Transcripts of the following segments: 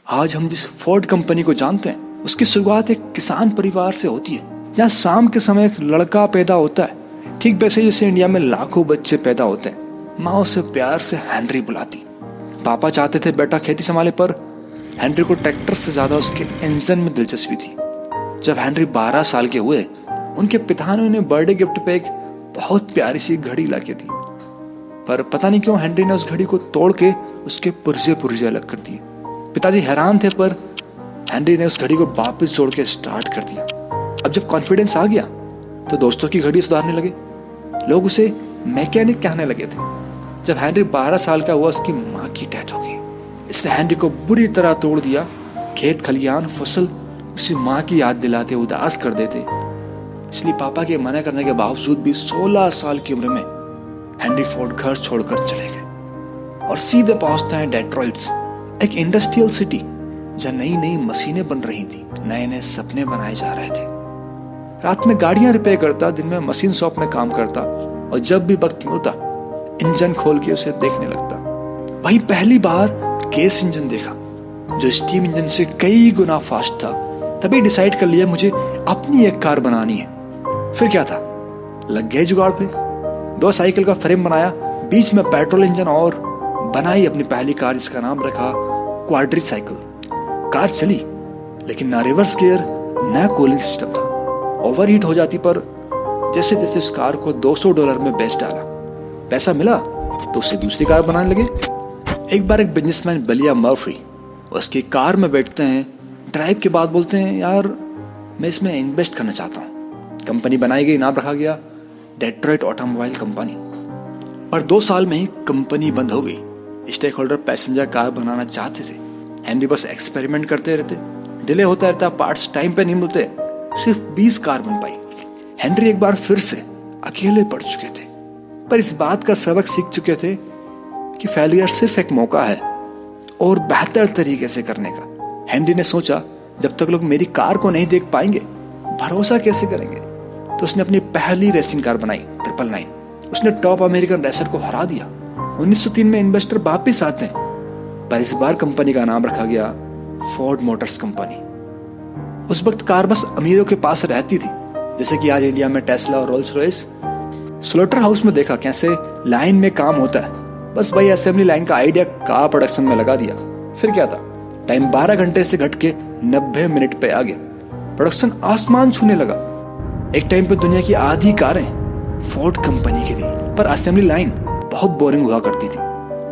आज हम जिस फोर्ड कंपनी को जानते हैं उसकी शुरुआत एक किसान परिवार से होती है, जहाँ शाम के समय एक लड़का पैदा होता है। ठीक वैसे जैसे इंडिया में लाखों बच्चे पैदा होते हैं। माँ उसे प्यार से हेनरी बुलाती। पापा चाहते थे बेटा खेती संभाले, पर हेनरी को ट्रैक्टर से ज्यादा उसके इंजन में दिलचस्पी थी। जब हेनरी 12 साल के हुए, उनके पिता ने उन्हें बर्थडे गिफ्ट पे एक बहुत प्यारी सी घड़ी लाके दी, पर पता नहीं क्यों हेनरी ने उस घड़ी को तोड़ के उसके पुर्जे पुर्जे अलग कर दिए। पिताजी हैरान थे, पर हेनरी ने उस घड़ी को वापस जोड़ के स्टार्ट कर दिया। अब जब कॉन्फिडेंस आ गया तो दोस्तों की घड़ी सुधारने लगे। लोग उसे मैकेनिक कहने लगे थे। जब हेनरी 12 साल का हुआ, उसकी माँ की डेथ हो गई। इसने हेनरी को बुरी तरह तोड़ दिया। खेत खलियान फसल उसी माँ की याद दिलाते, उदास कर देते। इसलिए पापा के मना करने के बावजूद भी 16 साल की उम्र में हेनरी फोर्ड घर छोड़कर चले गए और सीधे पहुंचते हैं डेट्रॉइट, एक इंडस्ट्रियल सिटी जहाँ नई नई मशीनें बन रही थी, नए नए सपने बनाए जा रहे थे। रात में गाड़ियां रिपेयर करता, दिन में मशीन शॉप में काम करता, और जब भी वक्त मिलता इंजन खोल के उसे देखने लगता। वहीं पहली बार गैस इंजन देखा जो स्टीम इंजन से कई गुना फास्ट था। तभी डिसाइड कर लिया मुझे अपनी एक कार बनानी है। फिर क्या था, लग गए जुगाड़ पे। 2 साइकिल का फ्रेम बनाया, बीच में पेट्रोल इंजन, और बनाई अपनी पहली कार, जिसका नाम रखा क्वाड्रिक साइकिल। कार चली, लेकिन ना रिवर्स गियर ना कूलिंग सिस्टम था। ओवरहीट हो जाती, पर जैसे जैसे उस कार को $200 में बेच डाला। पैसा मिला तो उससे दूसरी कार बनाने लगे। एक बार एक बिजनेसमैन बलिया मर्फी उसकी कार में बैठते हैं। ड्राइव के बाद बोलते हैं, यार मैं इसमें इन्वेस्ट करना चाहता हूँ। कंपनी बनाई गई, नाम रखा गया डेट्रॉइट ऑटोमोबाइल कंपनी। पर 2 साल में ही कंपनी बंद हो गई। स्टेक होल्डर पैसेंजर कार बनाना चाहते थे, हेनरी बस एक्सपेरिमेंट करते रहते। डिले होता रहता, पार्ट्स टाइम पे नहीं मिलते, सिर्फ 20 कार बन पाई। हेनरी एक बार फिर से अकेले पड़ चुके थे, पर इस बात का सबक सीख चुके थे कि फेलियर सिर्फ एक मौका है और बेहतर तरीके से करने का। हेनरी ने सोचा, जब तक लोग मेरी कार को नहीं देख पाएंगे भरोसा कैसे करेंगे। तो उसने अपनी पहली रेसिंग कार बनाई, 999। उसने टॉप अमेरिकन रेसर को हरा दिया। 1903 में इन्वेस्टर वापिस आते हैं, पर इस बार कंपनी का नाम रखा गया फोर्ड मोटर्स कंपनी। उस वक्त कार बस अमीरों के पास रहती थी, जैसे कि आज इंडिया में टेस्ला और रोल्स रॉयस। स्लोटर हाउस में देखा कैसे लाइन में काम होता है, बस वही असेंबली लाइन का आइडिया कार प्रोडक्शन में लगा दिया। फिर क्या था, टाइम 12 घंटे से घट के 90 मिनट पे आ गया। प्रोडक्शन आसमान छूने लगा। एक टाइम पे दुनिया की आधी कारें फोर्ड कंपनी की थी, पर असेंबली लाइन बहुत बोरिंग हुआ करती थी।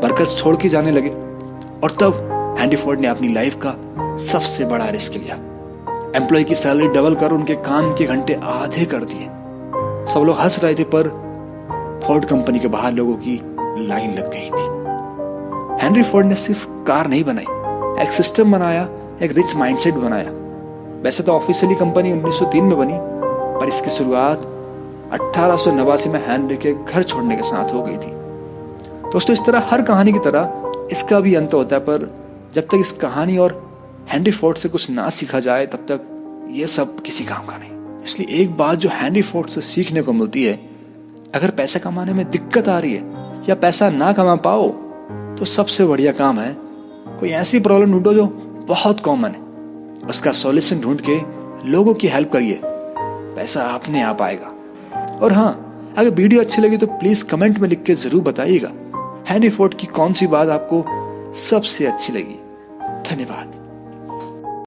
वर्कर्स छोड़ के जाने लगे, और तब हेनरी फोर्ड ने अपनी लाइफ का सबसे बड़ा रिस्क लिया। एम्प्लॉय की सैलरी डबल कर उनके काम के घंटे आधे कर दिए। सब लोग हंस रहे थे, पर फोर्ड कंपनी के बाहर लोगों की लाइन लग गई थी। हेनरी फोर्ड ने सिर्फ कार नहीं बनाई, एक सिस्टम बनाया, एक रिच माइंडसेट बनाया। वैसे तो ऑफिशियली कंपनी 1903 में बनी, पर इसकी शुरुआत 1889 में हेनरी के घर छोड़ने के साथ हो गई थी। दोस्तों, इस तरह हर कहानी की तरह इसका भी अंत होता है, पर जब तक इस कहानी और हेनरी फोर्ड से कुछ ना सीखा जाए तब तक ये सब किसी काम का नहीं। इसलिए एक बात जो हेनरी फोर्ड से सीखने को मिलती है, अगर पैसा कमाने में दिक्कत आ रही है या पैसा ना कमा पाओ, तो सबसे बढ़िया काम है कोई ऐसी प्रॉब्लम ढूंढो जो बहुत कॉमन है, उसका सॉल्यूशन ढूंढ के लोगों की हेल्प करिए, पैसा अपने आप आएगा। और हाँ, अगर वीडियो अच्छी लगी तो प्लीज कमेंट में लिख के जरूर बताइएगा हेनरी फोर्ड की कौन सी बात आपको सबसे अच्छी लगी। धन्यवाद।